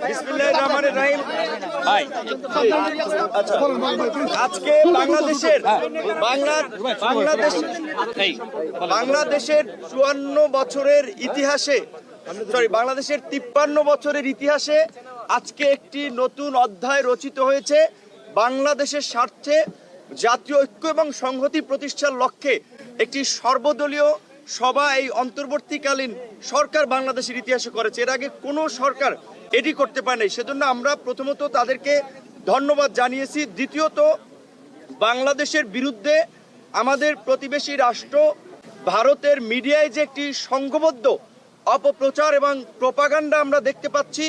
বিসমিল্লাহির রহমানির রহিম। আচ্ছা, আজকে বাংলাদেশের 54 বছরের ইতিহাসে, বাংলাদেশের 53 বছরের ইতিহাসে আজকে একটি নতুন অধ্যায় রচিত হয়েছে। বাংলাদেশের স্বার্থে জাতীয় ঐক্য এবং সংহতি প্রতিষ্ঠার লক্ষ্যে একটি সর্বদলীয় সভা এই অন্তর্বর্তীকালীন সরকার বাংলাদেশের ইতিহাসে করেছে। এর আগে কোনো সরকার এটি করতে পারে নাই। সেজন্য আমরা প্রথমত তাদেরকে ধন্যবাদ জানিয়েছি। দ্বিতীয়ত, বাংলাদেশের বিরুদ্ধে আমাদের প্রতিবেশী রাষ্ট্র ভারতের মিডিয়ায় যে একটি সংঘবদ্ধ অপপ্রচার এবং প্রোপাগান্ডা আমরা দেখতে পাচ্ছি,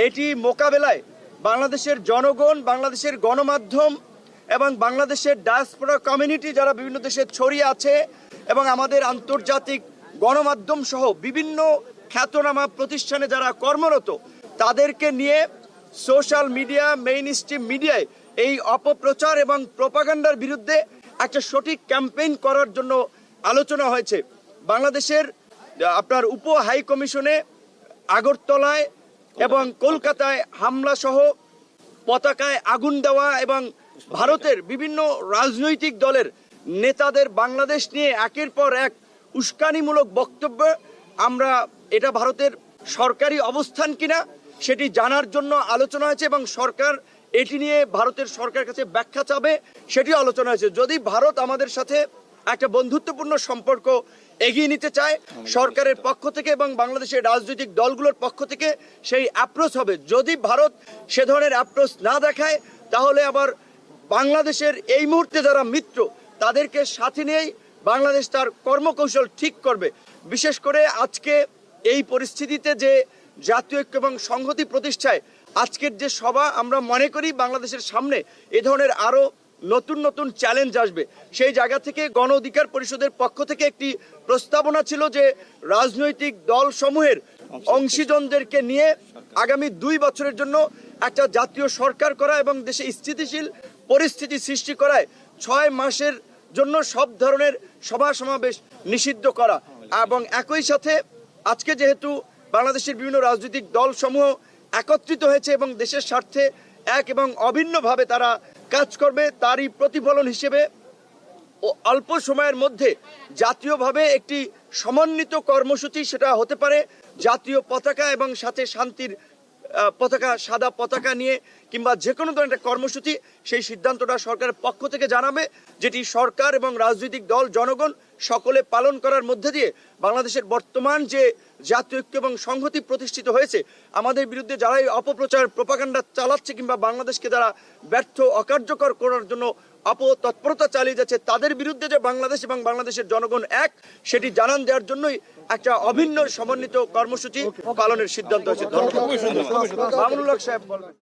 এটি মোকাবেলায় বাংলাদেশের জনগণ, বাংলাদেশের গণমাধ্যম এবং বাংলাদেশের ডায়াসপোরা কমিউনিটি যারা বিভিন্ন দেশে ছড়িয়ে আছে এবং আমাদের আন্তর্জাতিক গণমাধ্যম সহ বিভিন্ন খ্যাতনামা প্রতিষ্ঠানে যারা কর্মরত, তাদেরকে নিয়ে সোশ্যাল মিডিয়া, মেইন স্ট্রিম মিডিয়ায় এই অপপ্রচার এবং প্রোপাগান্ডার বিরুদ্ধে একটা সঠিক ক্যাম্পেইন করার জন্য আলোচনা হয়েছে। বাংলাদেশের আপনার উপ হাই কমিশনে আগরতলায় এবং কলকাতায় হামলা সহ পতাকায় আগুন দেওয়া এবং ভারতের বিভিন্ন রাজনৈতিক দলের নেতাদের বাংলাদেশ নিয়ে একের পর এক উস্কানিমূলক বক্তব্য, আমরা এটা ভারতের সরকারি অবস্থান কিনা সেটি জানার জন্য আলোচনা হয়েছে এবং সরকার এটি নিয়ে ভারতের সরকারের কাছে ব্যাখ্যা চাবে, সেটিও আলোচনা হয়েছে। যদি ভারত আমাদের সাথে একটা বন্ধুত্বপূর্ণ সম্পর্ক এগিয়ে নিতে চায়, সরকারের পক্ষ থেকে এবং বাংলাদেশের রাজনৈতিক দলগুলোর পক্ষ থেকে সেই অ্যাপ্রোচ হবে। যদি ভারত সে ধরনের অ্যাপ্রোচ না দেখায়, তাহলে আবার বাংলাদেশের এই মুহূর্তে যারা মিত্র, তাদেরকে সাথে নিয়েই বাংলাদেশ তার কর্মকৌশল ঠিক করবে। বিশেষ করে আজকে এই পরিস্থিতিতে যে জাতীয় ঐক্য এবং সংহতি প্রতিষ্ঠায় আজকের যে সভা, আমরা মনে করি বাংলাদেশের সামনে এ ধরনের আরও নতুন নতুন চ্যালেঞ্জ আসবে। সেই জায়গা থেকে গণ অধিকার পরিষদের পক্ষ থেকে একটি প্রস্তাবনা ছিল যে রাজনৈতিক দল সমূহের অংশীজনদেরকে নিয়ে আগামী 2 বছরের জন্য একটা জাতীয় সরকার করা এবং দেশে স্থিতিশীল পরিস্থিতি সৃষ্টি করায় 6 মাসের জন্য সব ধরনের সভা সমাবেশ নিষিদ্ধ করা। এবং একই সাথে আজকে যেহেতু বাংলাদেশের বিভিন্ন রাজনৈতিক দল সমূহ একত্রিত হয়েছে এবং দেশের স্বার্থে এক এবং অভিন্নভাবে তারা কাজ করবে, তারই প্রতিফলন হিসেবে অল্প সময়ের মধ্যে জাতীয়ভাবে একটি সমন্বিত কর্মসূচি, সেটা হতে পারে জাতীয় পতাকা এবং সাথে শান্তির পতাকা, সাদা পতাকা নিয়ে কিংবা যে কোনো ধরনের একটা কর্মসূচি, সেই সিদ্ধান্তটা সরকারের পক্ষ থেকে জানাবে, যেটি সরকার এবং রাজনৈতিক দল, জনগণ সকলে পালন করার মধ্যে দিয়ে বাংলাদেশের বর্তমান যে জাতীয় ঐক্য এবং সংহতি প্রতিষ্ঠিত হয়েছে, আমাদের বিরুদ্ধে যারা এই অপপ্রচার প্রোপাগান্ডা চালাচ্ছে কিংবা বাংলাদেশকে যারা ব্যর্থ অকার্যকর করার জন্য অপতৎপরতা চালিয়ে যাচ্ছে, তাদের বিরুদ্ধে যে বাংলাদেশ এবং বাংলাদেশের জনগণ এক, সেটি জানান দেওয়ার জন্যই একটা অভিন্ন সমন্বিত কর্মসূচি পালনের সিদ্ধান্ত হয়েছে। ধন্যবাদ। মামুনুল হক সাহেব বলবেন।